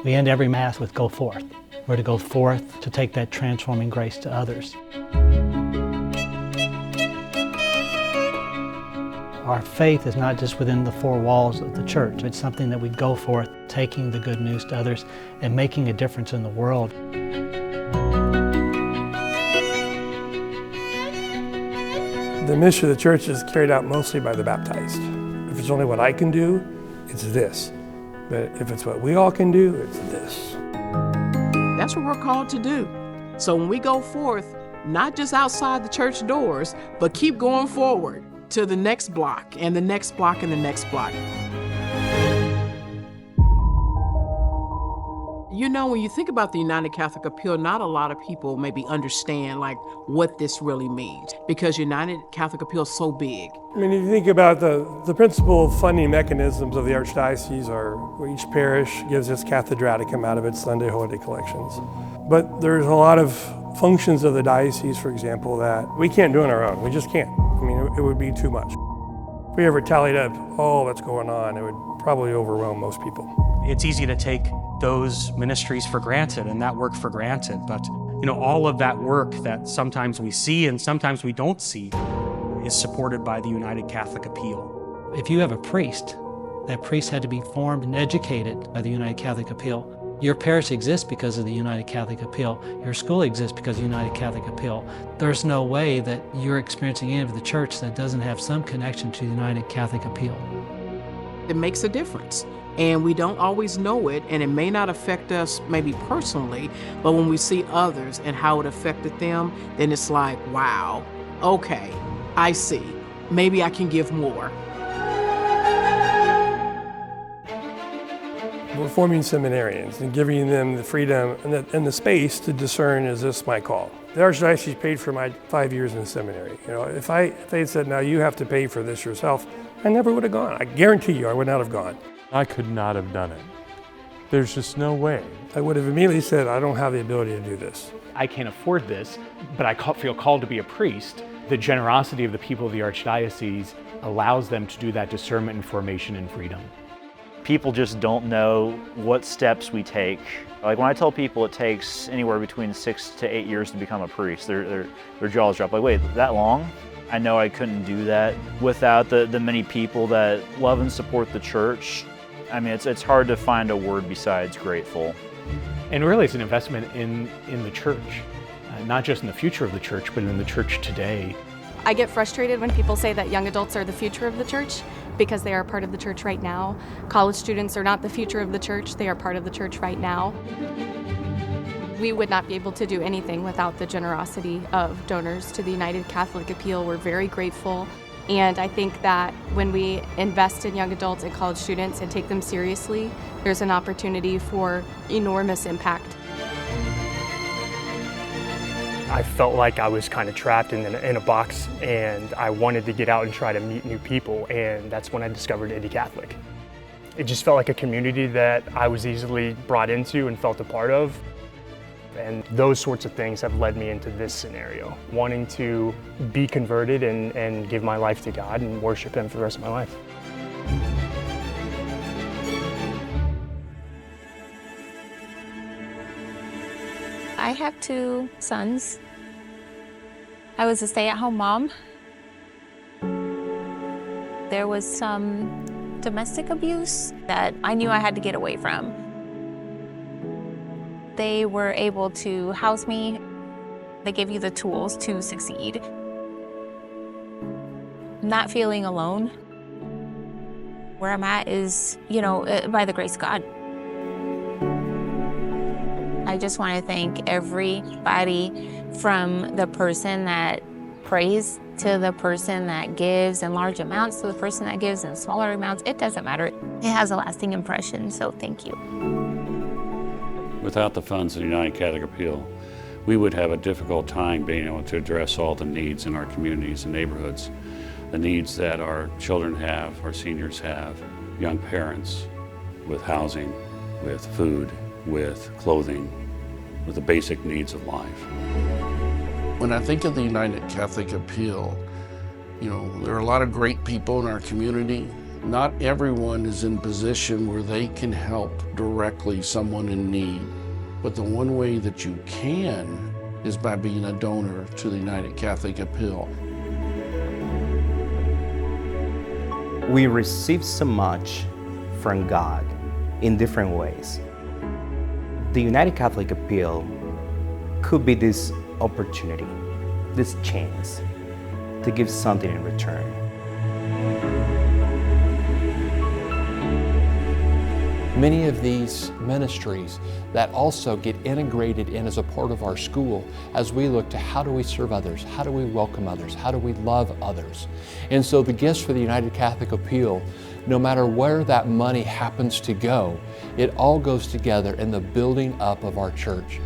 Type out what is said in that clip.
We end every Mass with "Go forth." We're to go forth to take that transforming grace to others. Our faith is not just within the four walls of the church. It's something that we go forth, taking the good news to others and making a difference in the world. The mission of the church is carried out mostly by the baptized. If it's only what I can do, it's this. But if it's what we all can do, it's this. That's what we're called to do. So when we go forth, not just outside the church doors, but keep going forward to the next block and the next block and the next block. You know, when you think about the United Catholic Appeal, not a lot of people maybe understand like what this really means, because United Catholic Appeal is so big. I mean, if you think about the principal funding mechanisms of the Archdiocese are each parish gives its cathedra to come out of its Sunday holiday collections. But there's a lot of functions of the diocese, for example, that we can't do on our own. We just can't. I mean, it would be too much. If we ever tallied up all that's going on, it would probably overwhelm most people. It's easy to take those ministries for granted and that work for granted, but all of that work that sometimes we see and sometimes we don't see is supported by the United Catholic Appeal. If you have a priest, that priest had to be formed and educated by the United Catholic Appeal. Your parish exists because of the United Catholic Appeal. Your school exists because of the United Catholic Appeal. There's no way that you're experiencing any of the church that doesn't have some connection to the United Catholic Appeal. It makes a difference. And we don't always know it, and it may not affect us maybe personally, but when we see others and how it affected them, then it's like, wow, okay, I see. Maybe I can give more. We're forming seminarians and giving them the freedom and the space to discern, is this my call? The Archdiocese paid for my 5 years in the seminary. If they said, now you have to pay for this yourself, I never would have gone. I guarantee you I would not have gone. I could not have done it. There's just no way. I would have immediately said, I don't have the ability to do this. I can't afford this, but I feel called to be a priest. The generosity of the people of the Archdiocese allows them to do that discernment and formation and freedom. People just don't know what steps we take. Like when I tell people it takes anywhere between 6 to 8 years to become a priest, their jaws drop. Like, wait, that long? I know I couldn't do that without the many people that love and support the church. I mean, it's hard to find a word besides grateful. And really it's an investment in the church, not just in the future of the church, but in the church today. I get frustrated when people say that young adults are the future of the church because they are part of the church right now. College students are not the future of the church, they are part of the church right now. We would not be able to do anything without the generosity of donors to the United Catholic Appeal. We're very grateful. And I think that when we invest in young adults and college students and take them seriously, there's an opportunity for enormous impact. I felt like I was kind of trapped in a box, and I wanted to get out and try to meet new people, and that's when I discovered Indy Catholic. It just felt like a community that I was easily brought into and felt a part of. And those sorts of things have led me into this scenario, wanting to be converted and give my life to God and worship Him for the rest of my life. I have 2 sons. I was a stay-at-home mom. There was some domestic abuse that I knew I had to get away from. They were able to house me. They give you the tools to succeed. Not feeling alone. Where I'm at is, by the grace of God. I just want to thank everybody, from the person that prays to the person that gives in large amounts to the person that gives in smaller amounts. It doesn't matter. It has a lasting impression, so thank you. Without the funds of the United Catholic Appeal, we would have a difficult time being able to address all the needs in our communities and neighborhoods, the needs that our children have, our seniors have, young parents with housing, with food, with clothing, with the basic needs of life. When I think of the United Catholic Appeal, there are a lot of great people in our community Not everyone is in position where they can help directly someone in need, but the one way that you can is by being a donor to the United Catholic Appeal. We receive so much from God in different ways. The United Catholic Appeal could be this opportunity, this chance to give something in return. Many of these ministries that also get integrated in as a part of our school as we look to how do we serve others, how do we welcome others, how do we love others. And so the gifts for the United Catholic Appeal, no matter where that money happens to go, it all goes together in the building up of our church.